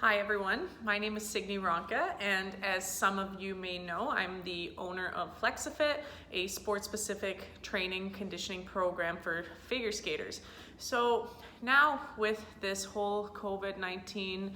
Hi everyone, my name is Signe Ronka, and as some of you may know, I'm the owner of FLEXAFIT, a sport-specific training conditioning program for figure skaters. So now with this whole COVID-19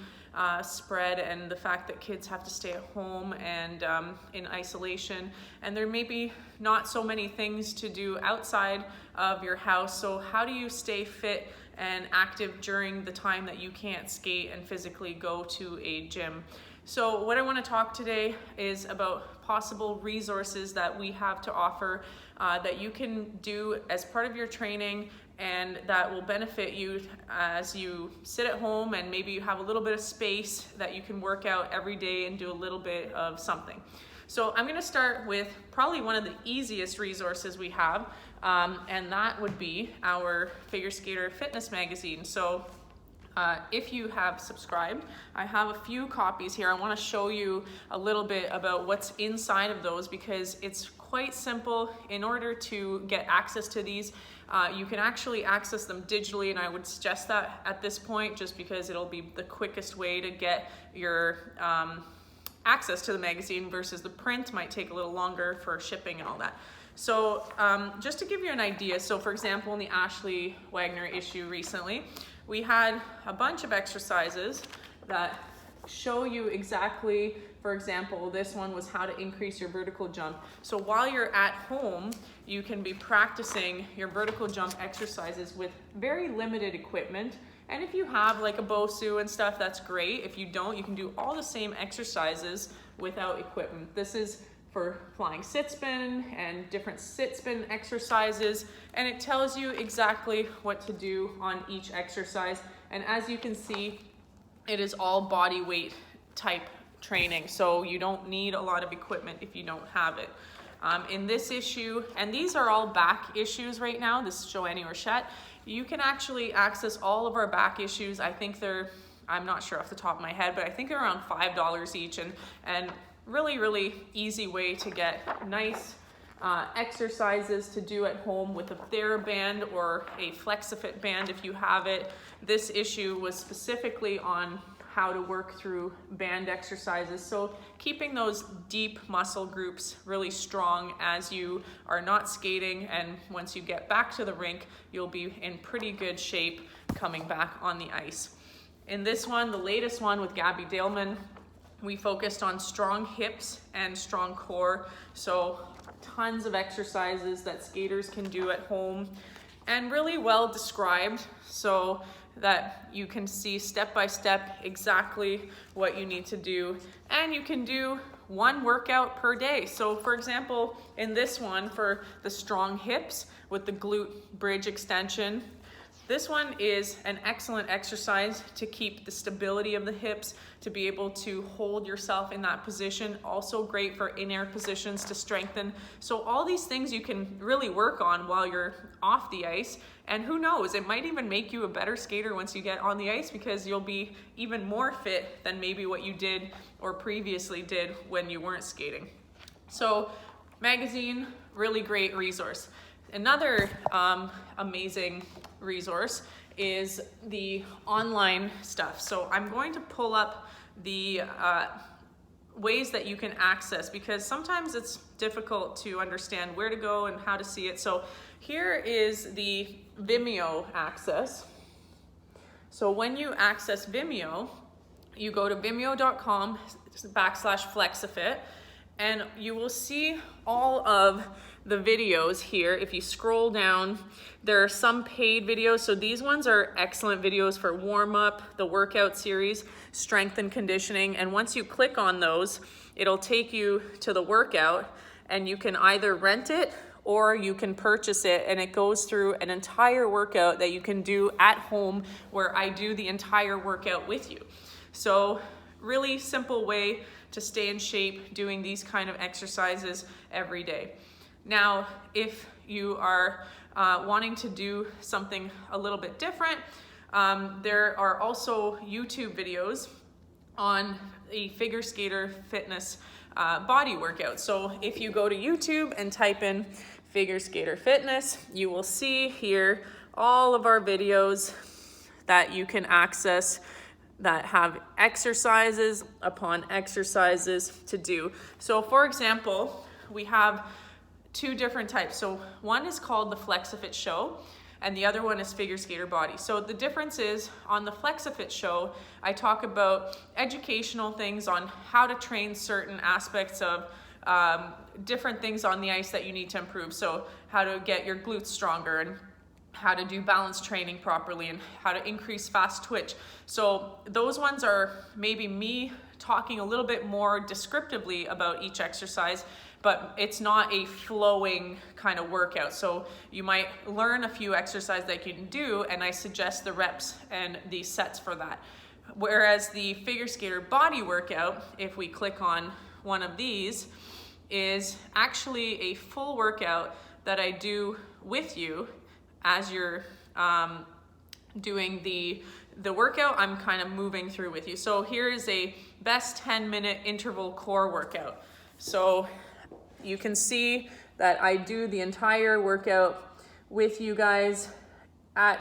spread and the fact that kids have to stay at home and in isolation, and there may be not so many things to do outside of your house, so how do you stay fit and active during the time that you can't skate and physically go to a gym? So what I want to talk today is about possible resources that we have to offer that you can do as part of your training and that will benefit you as you sit at home and maybe you have a little bit of space that you can work out every day and do a little bit of something. So I'm going to start with probably one of the easiest resources we have, and that would be our Figure Skater Fitness magazine. So if you have subscribed, I have a few copies here. I want to show you a little bit about what's inside of those because it's quite simple. In order to get access to these, you can actually access them digitally, and I would suggest that at this point just because it'll be the quickest way to get your access to the magazine versus the print might take a little longer for shipping and all that. So just to give you an idea, so for example, in the Ashley Wagner issue recently, we had a bunch of exercises that show you exactly, for example, this one was how to increase your vertical jump. So while you're at home, you can be practicing your vertical jump exercises with very limited equipment. And if you have like a BOSU and stuff, that's great. If you don't, you can do all the same exercises without equipment. This is for flying sit spin and different sit spin exercises, and it tells you exactly what to do on each exercise. And as you can see, it is all body weight type training, so you don't need a lot of equipment if you don't have it. In this issue, and these are all back issues right now, this is Joanne Orchette, you can actually access all of our back issues. I think they're, I'm not sure off the top of my head, but I think they're around $5 each, and really easy way to get nice exercises to do at home with a TheraBand or a FLEXAFIT band if you have it. This issue was specifically on how to work through band exercises. So keeping those deep muscle groups really strong as you are not skating, and once you get back to the rink, you'll be in pretty good shape coming back on the ice. In this one, the latest one with Gabby Daleman, we focused on strong hips and strong core. So tons of exercises that skaters can do at home and really well described so that you can see step by step exactly what you need to do. And you can do one workout per day. So for example, in this one for the strong hips with the glute bridge extension, this one is an excellent exercise to keep the stability of the hips, to be able to hold yourself in that position. Also great for in-air positions to strengthen. So all these things you can really work on while you're off the ice. And who knows, it might even make you a better skater once you get on the ice because you'll be even more fit than maybe what you did or previously did when you weren't skating. So magazine, really great resource. Another amazing resource is the online stuff. So I'm going to pull up the ways that you can access because sometimes it's difficult to understand where to go and how to see it. So here is the Vimeo access. So when you access Vimeo, you go to vimeo.com/FLEXAFIT, and you will see all of the videos here. If you scroll down, there are some paid videos. So these ones are excellent videos for warm-up, the workout series, strength and conditioning. And once you click on those, it'll take you to the workout, and you can either rent it or you can purchase it, and it goes through an entire workout that you can do at home where I do the entire workout with you. So really simple way to stay in shape doing these kind of exercises every day. Now, if you are wanting to do something a little bit different, there are also YouTube videos on a figure skater fitness body workout. So if you go to YouTube and type in figure skater fitness, you will see here all of our videos that you can access that have exercises upon exercises to do. So for example, we have two different types. So one is called the FLEXAFIT show, and the other one is figure skater body. So the difference is, on the FLEXAFIT show, I talk about educational things on how to train certain aspects of different things on the ice that you need to improve. So how to get your glutes stronger, and how to do balance training properly, and how to increase fast twitch. So those ones are maybe me talking a little bit more descriptively about each exercise, but it's not a flowing kind of workout. So you might learn a few exercises that you can do, and I suggest the reps and the sets for that. Whereas the figure skater body workout, if we click on one of these, is actually a full workout that I do with you. As you're doing the workout, I'm kind of moving through with you. So here is a best 10-minute interval core workout. So you can see that I do the entire workout with you guys at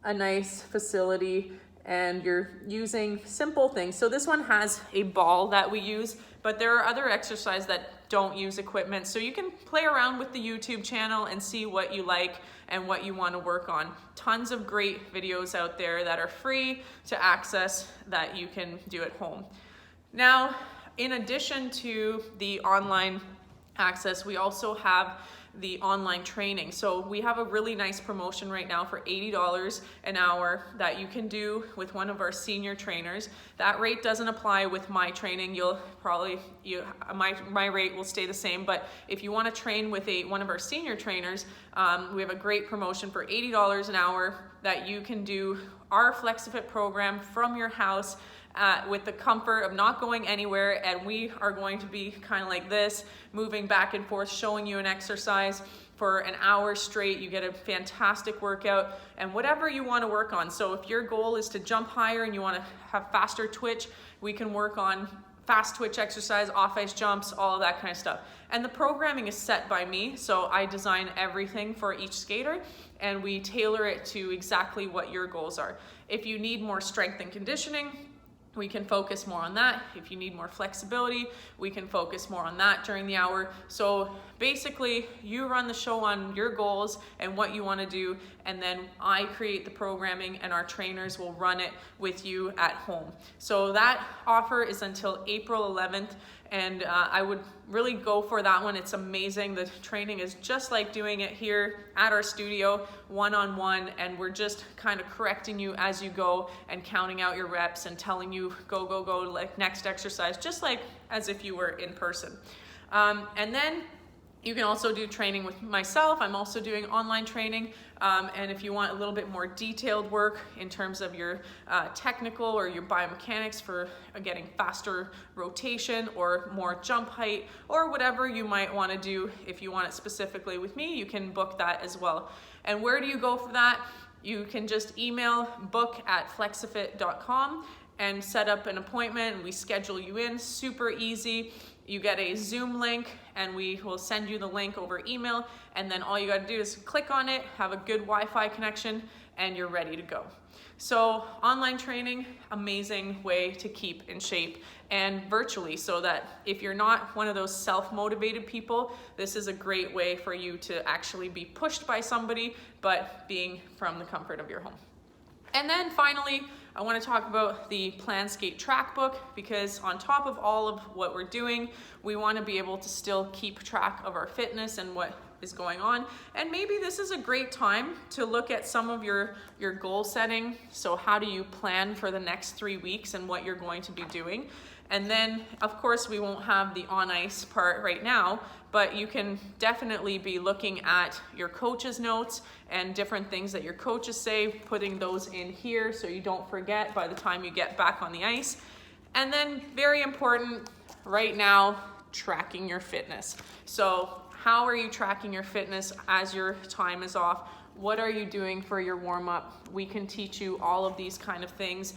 a nice facility, and you're using simple things. So this one has a ball that we use, but there are other exercises that don't use equipment. So you can play around with the YouTube channel and see what you like and what you want to work on. Tons of great videos out there that are free to access that you can do at home. Now, in addition to the online access, we also have the online training. So we have a really nice promotion right now for $80 an hour that you can do with one of our senior trainers. That rate doesn't apply with my training. You'll probably, my rate will stay the same, but if you want to train with one of our senior trainers, we have a great promotion for $80 an hour that you can do our FLEXAFIT program from your house with the comfort of not going anywhere, and we are going to be kind of like this, moving back and forth, showing you an exercise for an hour straight. You get a fantastic workout, and whatever you want to work on. So if your goal is to jump higher and you want to have faster twitch, we can work on fast twitch exercise, off ice jumps, all of that kind of stuff. And the programming is set by me, so I design everything for each skater, and we tailor it to exactly what your goals are. If you need more strength and conditioning, we can focus more on that. If you need more flexibility, we can focus more on that during the hour. So basically, you run the show on your goals and what you want to do, and then I create the programming and our trainers will run it with you at home. So that offer is until April 11th, and I would really go for that one. It's amazing. The training is just like doing it here at our studio, one-on-one, and we're just kind of correcting you as you go and counting out your reps and telling you go, go, go, like next exercise, just like as if you were in person. And then you can also do training with myself. I'm also doing online training. And if you want a little bit more detailed work in terms of your technical or your biomechanics for getting faster rotation or more jump height or whatever you might want to do, if you want it specifically with me, you can book that as well. And where do you go for that? You can just email book@flexafit.com and set up an appointment, and we schedule you in. Super easy. You get a Zoom link, and we will send you the link over email, and then all you got to do is click on it, have a good Wi-Fi connection, and you're ready to go. So online training, amazing way to keep in shape, and virtually, so that if you're not one of those self-motivated people, this is a great way for you to actually be pushed by somebody, but being from the comfort of your home. And then finally, I want to talk about the Planscape track book, because on top of all of what we're doing, we want to be able to still keep track of our fitness and what is going on. And maybe this is a great time to look at some of your goal setting. So how do you plan for the next 3 weeks and what you're going to be doing? And then, of course, we won't have the on-ice part right now, but you can definitely be looking at your coach's notes and different things that your coaches say, putting those in here so you don't forget by the time you get back on the ice. And then, very important right now, tracking your fitness. So how are you tracking your fitness as your time is off? What are you doing for your warm-up? We can teach you all of these kind of things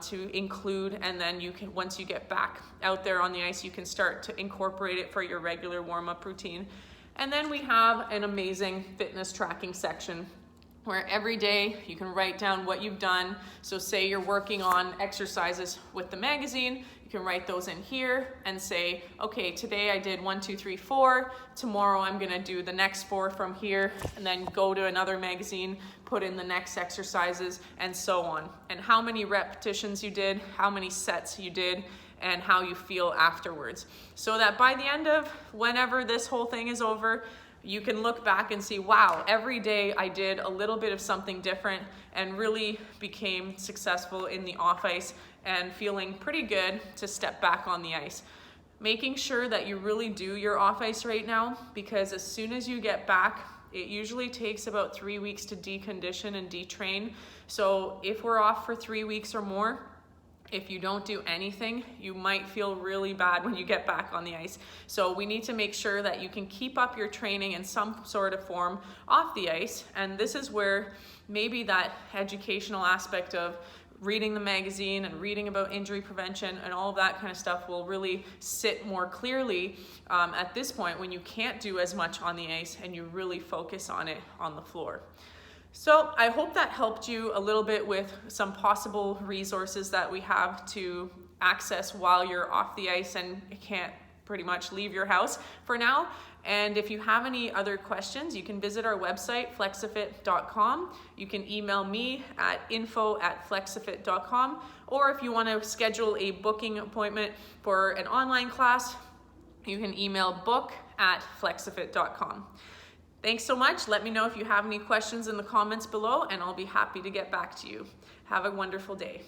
to include, and then you can, once you get back out there on the ice, you can start to incorporate it for your regular warm-up routine. And then we have an amazing fitness tracking section where every day you can write down what you've done. So say you're working on exercises with the magazine, you can write those in here and say, okay, today I did 1, 2, 3, 4. Tomorrow I'm gonna do the next 4 from here, and then go to another magazine, put in the next exercises, and so on. And how many repetitions you did, how many sets you did, and how you feel afterwards. So that by the end of whenever this whole thing is over, you can look back and see, wow, every day I did a little bit of something different and really became successful in the off ice and feeling pretty good to step back on the ice. Making sure that you really do your off ice right now, because as soon as you get back, it usually takes about 3 weeks to decondition and detrain. So if we're off for 3 weeks or more, if you don't do anything, you might feel really bad when you get back on the ice. So we need to make sure that you can keep up your training in some sort of form off the ice. And this is where maybe that educational aspect of reading the magazine and reading about injury prevention and all of that kind of stuff will really sit more clearly at this point when you can't do as much on the ice and you really focus on it on the floor. So I hope that helped you a little bit with some possible resources that we have to access while you're off the ice and can't pretty much leave your house for now. And if you have any other questions, you can visit our website, FLEXAFIT.com. You can email me at info@FLEXAFIT.com. Or if you want to schedule a booking appointment for an online class, you can email book@FLEXAFIT.com. Thanks so much. Let me know if you have any questions in the comments below, and I'll be happy to get back to you. Have a wonderful day.